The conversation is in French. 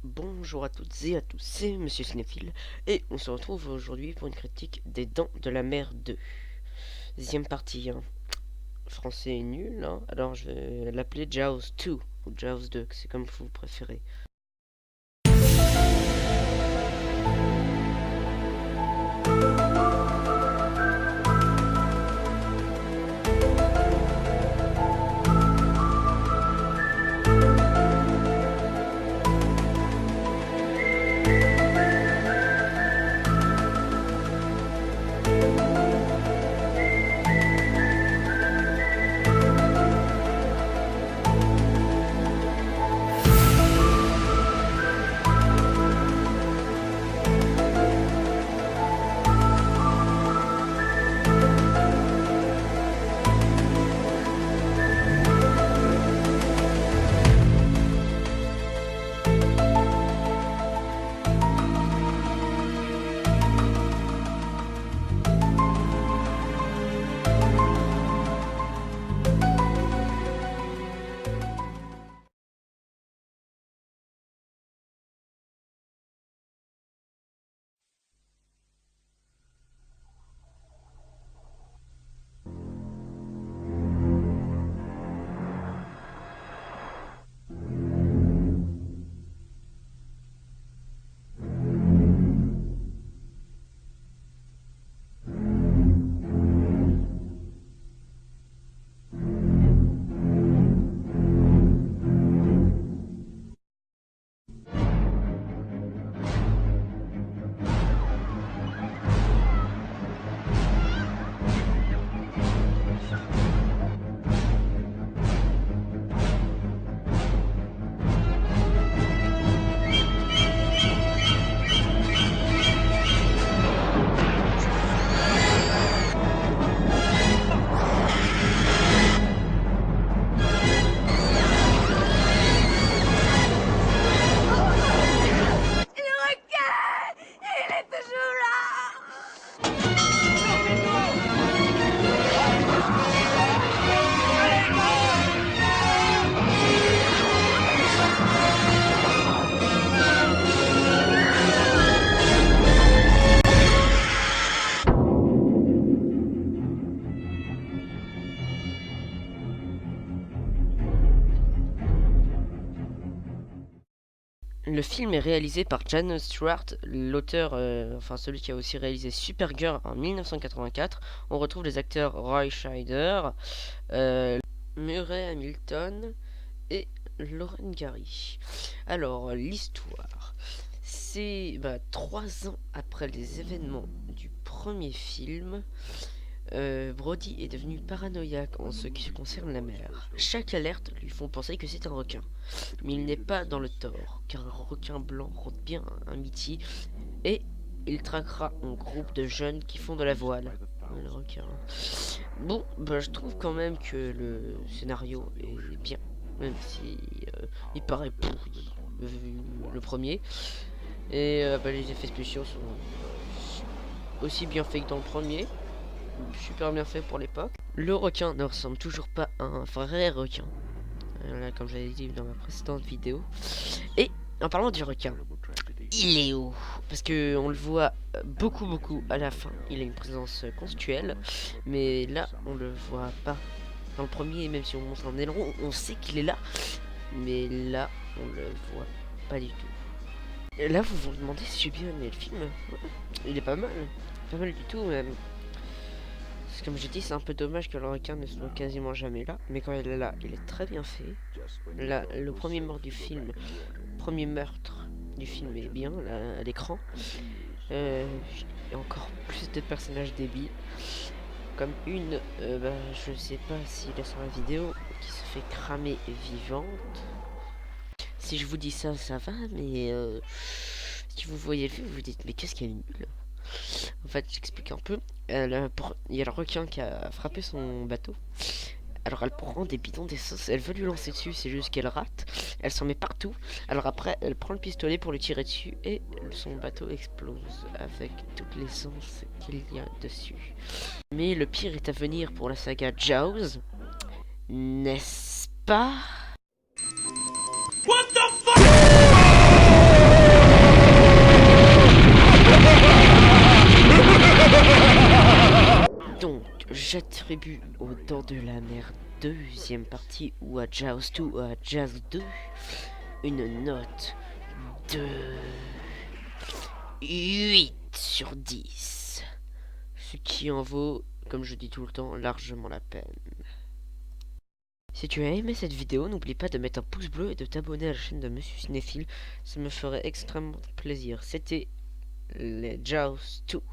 Bonjour à toutes et à tous, c'est Monsieur Cinéphile et on se retrouve aujourd'hui pour une critique des Dents de la Mer 2. Deuxième partie, hein. Français est nul, hein. Alors je vais l'appeler Jaws 2 ou Jaws 2, c'est comme vous préférez. Le film est réalisé par Jan Stewart, l'auteur, enfin celui qui a aussi réalisé Supergirl en 1984. On retrouve les acteurs Roy Scheider, Murray Hamilton et Lauren Gary. Alors, l'histoire. C'est 3 ans après les événements du premier film. Brody est devenu paranoïaque en ce qui concerne la mer. Chaque alerte lui font penser que c'est un requin. Mais il n'est pas dans le tort, car un requin blanc rôde bien un midi et il traquera un groupe de jeunes qui font de la voile. Le requin. Bon, je trouve quand même que le scénario est bien, même si il paraît pourri vu le premier. Et les effets spéciaux sont aussi bien faits que dans le premier. Super bien fait pour l'époque. Le requin ne ressemble toujours pas à un vrai requin. Là, comme j'avais dit dans ma précédente vidéo. Et en parlant du requin, il est où? Parce que on le voit beaucoup à la fin. Il a une présence constuelle, mais là on le voit pas. Dans le premier, même si on montre un aileron, on sait qu'il est là, mais là on le voit pas du tout. Et là vous vous demandez si j'ai bien aimé le film. Il est pas mal du tout même. Comme j'ai dit, c'est un peu dommage que le requin ne soit quasiment jamais là, mais quand il est là, il est très bien fait. Là, le premier meurtre du film est bien là, à l'écran. Il y a encore plus de personnages débiles, comme je sais pas s'il est sur la vidéo, qui se fait cramer vivante. Si je vous dis ça, ça va, mais si vous voyez le film, vous vous dites mais qu'est-ce qu'elle est nulle. En fait, j'explique un peu. Il y a le requin qui a frappé son bateau. Alors elle prend des bidons d'essence, elle veut lui lancer dessus, c'est juste qu'elle rate. Elle s'en met partout. Alors après, elle prend le pistolet pour lui tirer dessus et son bateau explose avec toute l'essence qu'il y a dessus. Mais le pire est à venir pour la saga Jaws, n'est-ce pas? What the fuck? j'attribue aux Dents de la Mer deuxième partie ou à Jaws 2 ou à Jaws 2 une note de 8 sur 10. Ce qui en vaut, comme je dis tout le temps, largement la peine. Si tu as aimé cette vidéo, n'oublie pas de mettre un pouce bleu et de t'abonner à la chaîne de Monsieur Cinéphile. Ça me ferait extrêmement plaisir. C'était les Jaws 2.